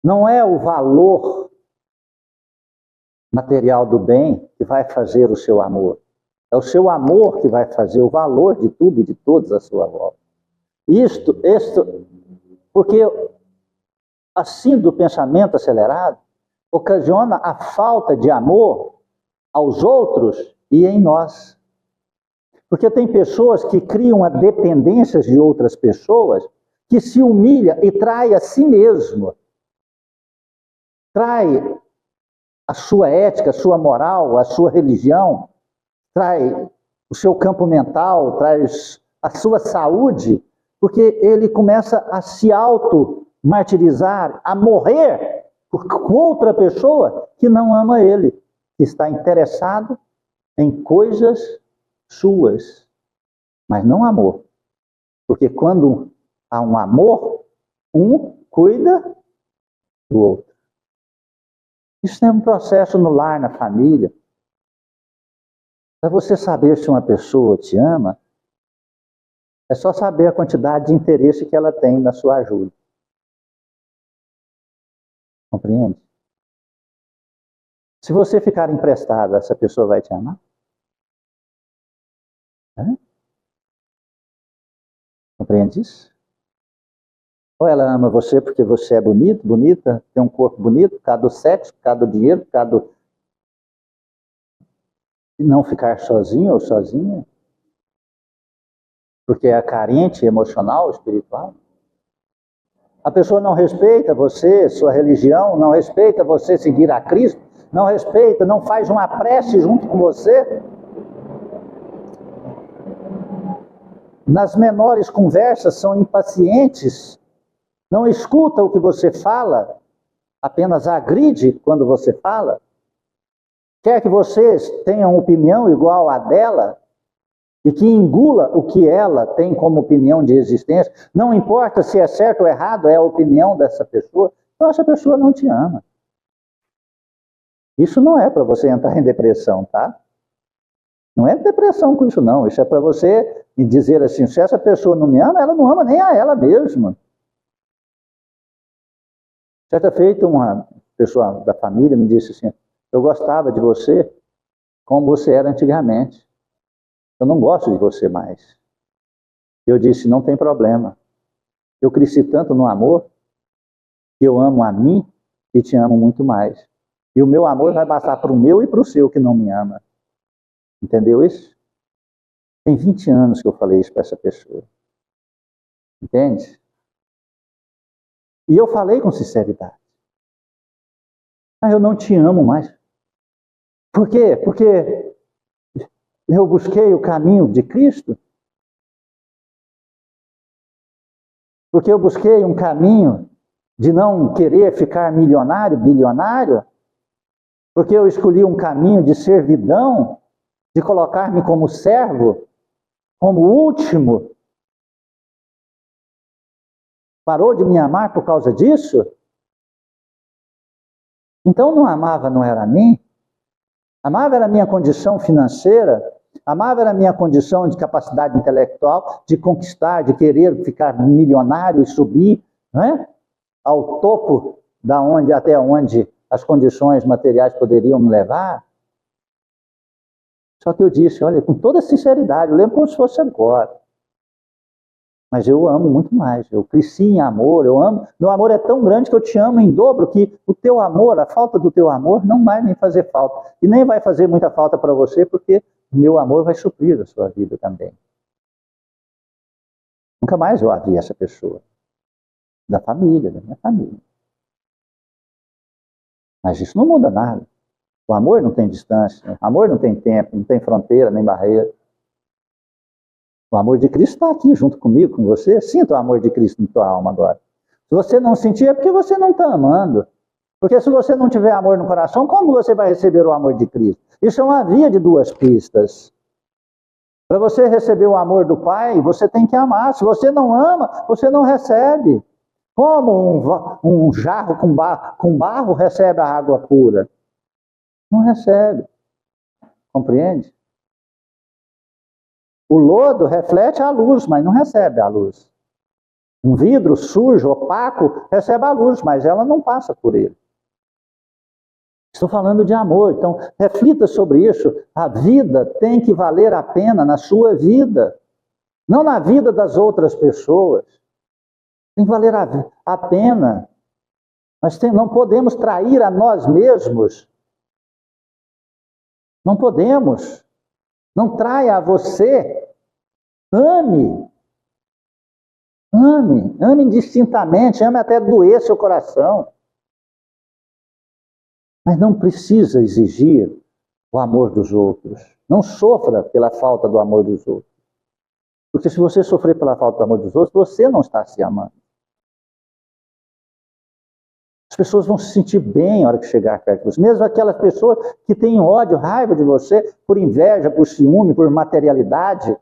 Não é o valor material do bem que vai fazer o seu amor. É o seu amor que vai fazer o valor de tudo e de todos à sua volta. Isto, porque assim do pensamento acelerado, ocasiona a falta de amor aos outros e em nós. Porque tem pessoas que criam a dependência de outras pessoas, que se humilha e trai a si mesmo. Trai a sua ética, a sua moral, a sua religião, trai o seu campo mental, traz a sua saúde, porque ele começa a se auto-martirizar, a morrer por outra pessoa que não ama ele, que está interessado em coisas suas, mas não amor. Porque quando há um amor, um cuida do outro. Isso é um processo no lar, na família. Para você saber se uma pessoa te ama, é só saber a quantidade de interesse que ela tem na sua ajuda. Compreende? Se você ficar emprestado, essa pessoa vai te amar? Compreende isso? Ou ela ama você porque você é bonito, bonita, tem um corpo bonito, por causa do sexo, por causa do dinheiro, por causa de não ficar sozinho ou sozinha, porque é carente emocional, espiritual. A pessoa não respeita você, sua religião, não respeita você seguir a Cristo, não respeita, não faz uma prece junto com você. Nas menores conversas são impacientes, não escuta o que você fala, apenas agride quando você fala. Quer que vocês tenham opinião igual à dela e que engula o que ela tem como opinião de existência. Não importa se é certo ou errado, é a opinião dessa pessoa. Então essa pessoa não te ama. Isso não é para você entrar em depressão, tá? Não é depressão com isso não. Isso é para você dizer assim, se essa pessoa não me ama, ela não ama nem a ela mesma. Certa feita, uma pessoa da família me disse assim, eu gostava de você como você era antigamente. Eu não gosto de você mais. Eu disse, não tem problema. Eu cresci tanto no amor que eu amo a mim e te amo muito mais. E o meu amor vai passar para o meu e para o seu que não me ama. Entendeu isso? Tem 20 anos que eu falei isso para essa pessoa. Entende? E eu falei com sinceridade. Ah, eu não te amo mais. Por quê? Porque eu busquei o caminho de Cristo? Porque eu busquei um caminho de não querer ficar milionário, bilionário? Porque eu escolhi um caminho de servidão, de colocar-me como servo, como último? Parou de me amar por causa disso? Então não amava, não era a mim. Amava era a minha condição financeira, amava era a minha condição de capacidade intelectual, de conquistar, de querer ficar milionário e subir, né, ao topo até onde as condições materiais poderiam me levar. Só que eu disse, olha, com toda sinceridade, eu lembro como se fosse agora. Mas eu amo muito mais, eu cresci em amor, eu amo, meu amor é tão grande que eu te amo em dobro, que o teu amor, a falta do teu amor não vai me fazer falta. E nem vai fazer muita falta para você, porque o meu amor vai suprir a sua vida também. Nunca mais eu vi essa pessoa, da família, da minha família. Mas isso não muda nada. O amor não tem distância, o amor não tem tempo, não tem fronteira, nem barreira. O amor de Cristo está aqui junto comigo, com você. Sinta o amor de Cristo na tua alma agora. Se você não sentir, é porque você não está amando. Porque se você não tiver amor no coração, como você vai receber o amor de Cristo? Isso é uma via de duas pistas. Para você receber o amor do Pai, você tem que amar. Se você não ama, você não recebe. Como um jarro com barro recebe a água pura? Não recebe. Compreende? O lodo reflete a luz, mas não recebe a luz. Um vidro sujo, opaco, recebe a luz, mas ela não passa por ele. Estou falando de amor, então reflita sobre isso. A vida tem que valer a pena na sua vida, não na vida das outras pessoas. Tem que valer a pena. Nós não podemos trair a nós mesmos. Não podemos. Não traia a você. Ame. Ame. Ame indistintamente. Ame até doer seu coração. Mas não precisa exigir o amor dos outros. Não sofra pela falta do amor dos outros. Porque se você sofrer pela falta do amor dos outros, você não está se amando. As pessoas vão se sentir bem na hora que chegar perto de você. Mesmo aquelas pessoas que têm ódio, raiva de você, por inveja, por ciúme, por materialidade,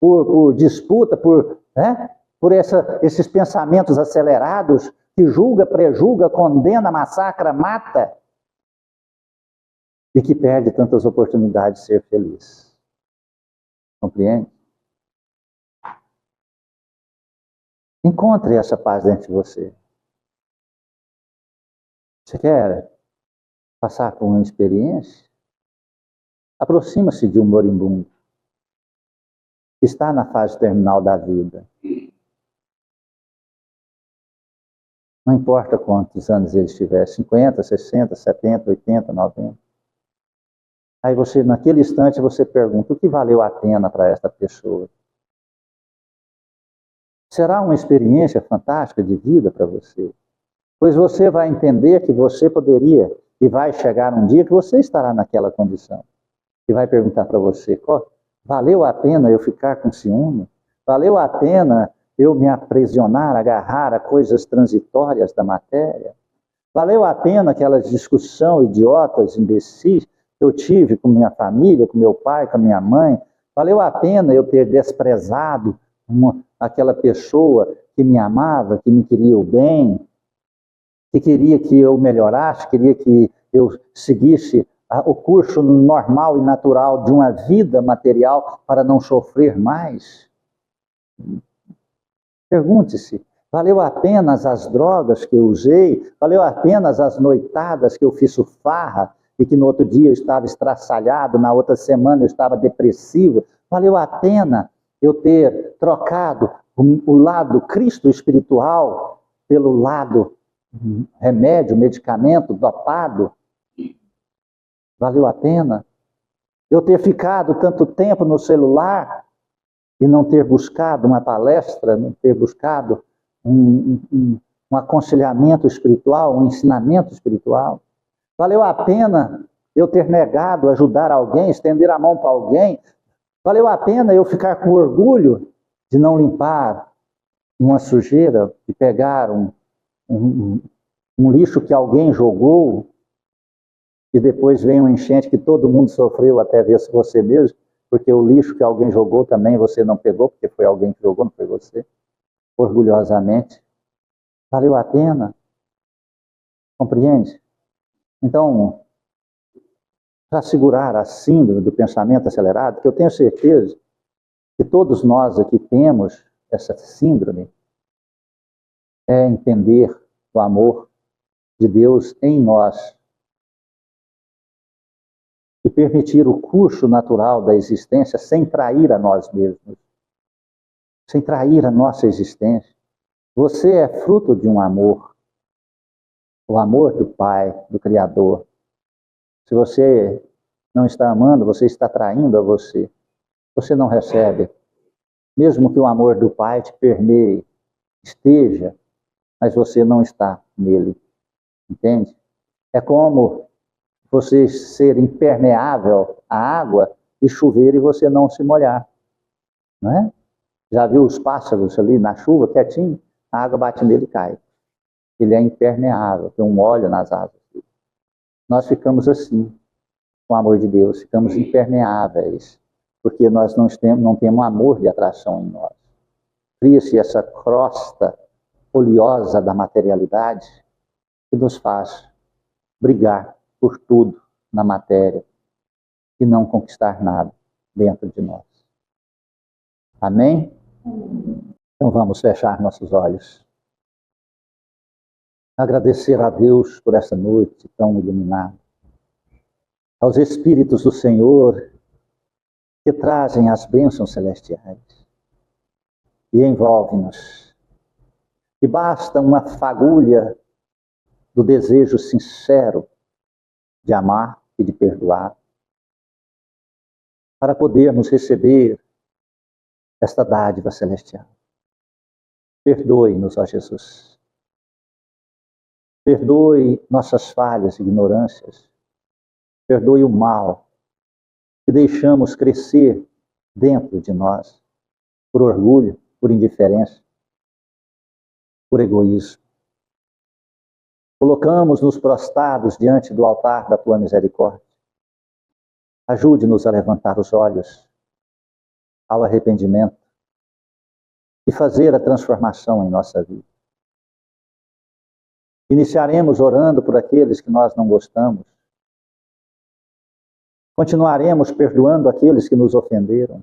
por disputa, por esses pensamentos acelerados, que julga, prejulga, condena, massacra, mata, e que perde tantas oportunidades de ser feliz. Compreende? Encontre essa paz dentro de você. Você quer passar por uma experiência? Aproxima-se de um moribundo que está na fase terminal da vida. Não importa quantos anos ele tiver, 50, 60, 70, 80, 90. Aí você, naquele instante, você pergunta, o que valeu a pena para esta pessoa? Será uma experiência fantástica de vida para você? Pois você vai entender que você poderia, e vai chegar um dia que você estará naquela condição. E vai perguntar para você, valeu a pena eu ficar com ciúme? Valeu a pena eu me aprisionar, agarrar a coisas transitórias da matéria? Valeu a pena aquela discussão idiotas, imbecis, que eu tive com minha família, com meu pai, com a minha mãe? Valeu a pena eu ter desprezado aquela pessoa que me amava, que me queria o bem, que queria que eu melhorasse, queria que eu seguisse o curso normal e natural de uma vida material para não sofrer mais? Pergunte-se, valeu a pena as drogas que eu usei? Valeu a pena as noitadas que eu fiz farra e que no outro dia eu estava estraçalhado, na outra semana eu estava depressivo? Valeu a pena eu ter trocado o lado Cristo espiritual pelo lado remédio, medicamento, dopado? Valeu a pena eu ter ficado tanto tempo no celular e não ter buscado uma palestra, não ter buscado um aconselhamento espiritual, um ensinamento espiritual? Valeu a pena eu ter negado ajudar alguém, estender a mão para alguém? Valeu a pena eu ficar com orgulho de não limpar uma sujeira, de pegar um lixo que alguém jogou e depois vem um enchente que todo mundo sofreu, até ver você mesmo, porque o lixo que alguém jogou também você não pegou, porque foi alguém que jogou, não foi você, orgulhosamente? Valeu a pena? Compreende? Então, para segurar a síndrome do pensamento acelerado, que eu tenho certeza que todos nós aqui temos essa síndrome, é entender o amor de Deus em nós, e permitir o curso natural da existência sem trair a nós mesmos, sem trair a nossa existência. Você é fruto de um amor, o amor do Pai, do Criador. Se você não está amando, você está traindo a você. Você não recebe. Mesmo que o amor do Pai te permeie, esteja, mas você não está nele. Entende? É como você ser impermeável à água e chover e você não se molhar. Não é? Já viu os pássaros ali na chuva, quietinho? A água bate nele e cai. Ele é impermeável, tem um óleo nas asas. Nós ficamos assim, com o amor de Deus, ficamos impermeáveis, porque nós não temos amor de atração em nós. Cria-se essa crosta oleosa da materialidade que nos faz brigar por tudo na matéria e não conquistar nada dentro de nós. Amém? Então vamos fechar nossos olhos. Agradecer a Deus por essa noite tão iluminada. Aos Espíritos do Senhor que trazem as bênçãos celestiais e envolvem-nos. E basta uma fagulha do desejo sincero de amar e de perdoar para podermos receber esta dádiva celestial. Perdoe-nos, ó Jesus. Perdoe nossas falhas e ignorâncias. Perdoe o mal que deixamos crescer dentro de nós por orgulho, por indiferença, por egoísmo. Colocamos-nos prostrados diante do altar da Tua misericórdia. Ajude-nos a levantar os olhos ao arrependimento e fazer a transformação em nossa vida. Iniciaremos orando por aqueles que nós não gostamos. Continuaremos perdoando aqueles que nos ofenderam.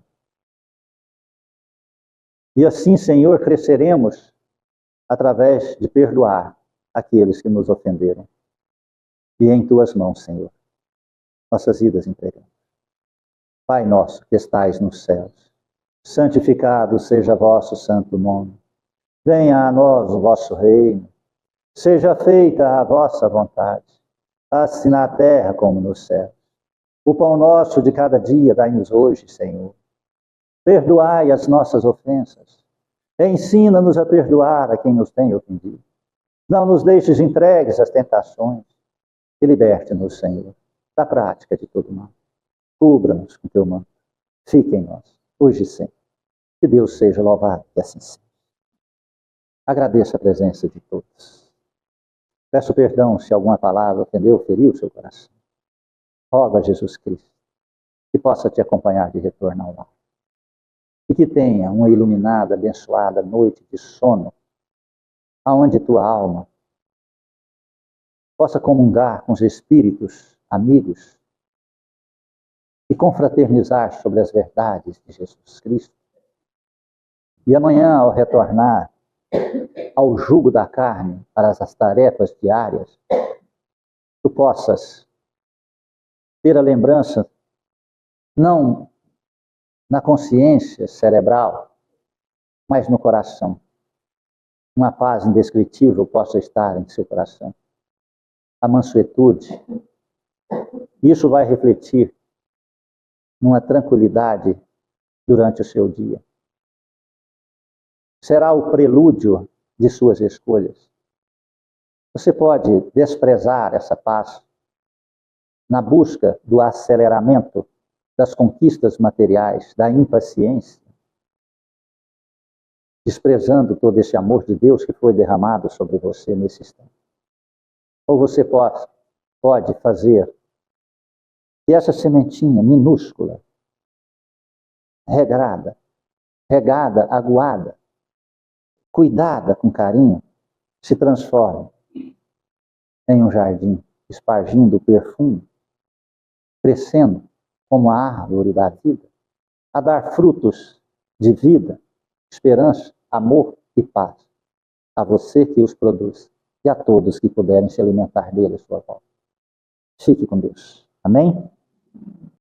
E assim, Senhor, cresceremos através de perdoar aqueles que nos ofenderam. E em Tuas mãos, Senhor, nossas vidas entregamos. Pai nosso que estais nos céus, santificado seja vosso santo nome. Venha a nós o vosso reino. Seja feita a vossa vontade, assim na terra como no céu. O pão nosso de cada dia dai-nos hoje, Senhor. Perdoai as nossas ofensas. Ensina-nos a perdoar a quem nos tem ofendido. Não nos deixes entregues às tentações. E liberte-nos, Senhor, da prática de todo mal. Cubra-nos com teu manto. Fique em nós, hoje e sempre. Que Deus seja louvado e assim seja. Agradeço a presença de todos. Peço perdão se alguma palavra ofendeu, feriu o seu coração. Rogo a Jesus Cristo que possa te acompanhar de retorno ao lar. E que tenha uma iluminada, abençoada noite de sono, aonde tua alma possa comungar com os espíritos amigos e confraternizar sobre as verdades de Jesus Cristo. E amanhã, ao retornar ao jugo da carne para as tarefas diárias, tu possas ter a lembrança, não na consciência cerebral, mas no coração. Uma paz indescritível possa estar em seu coração. A mansuetude. Isso vai refletir numa tranquilidade durante o seu dia. Será o prelúdio de suas escolhas. Você pode desprezar essa paz na busca do aceleramento das conquistas materiais, da impaciência, desprezando todo esse amor de Deus que foi derramado sobre você nesse instante. Ou você pode fazer que essa sementinha minúscula, regada, aguada, cuidada com carinho, se transforme em um jardim, espargindo o perfume, crescendo como a árvore da vida, a dar frutos de vida, esperança, amor e paz a você que os produz e a todos que puderem se alimentar dele à sua volta. Fique com Deus. Amém?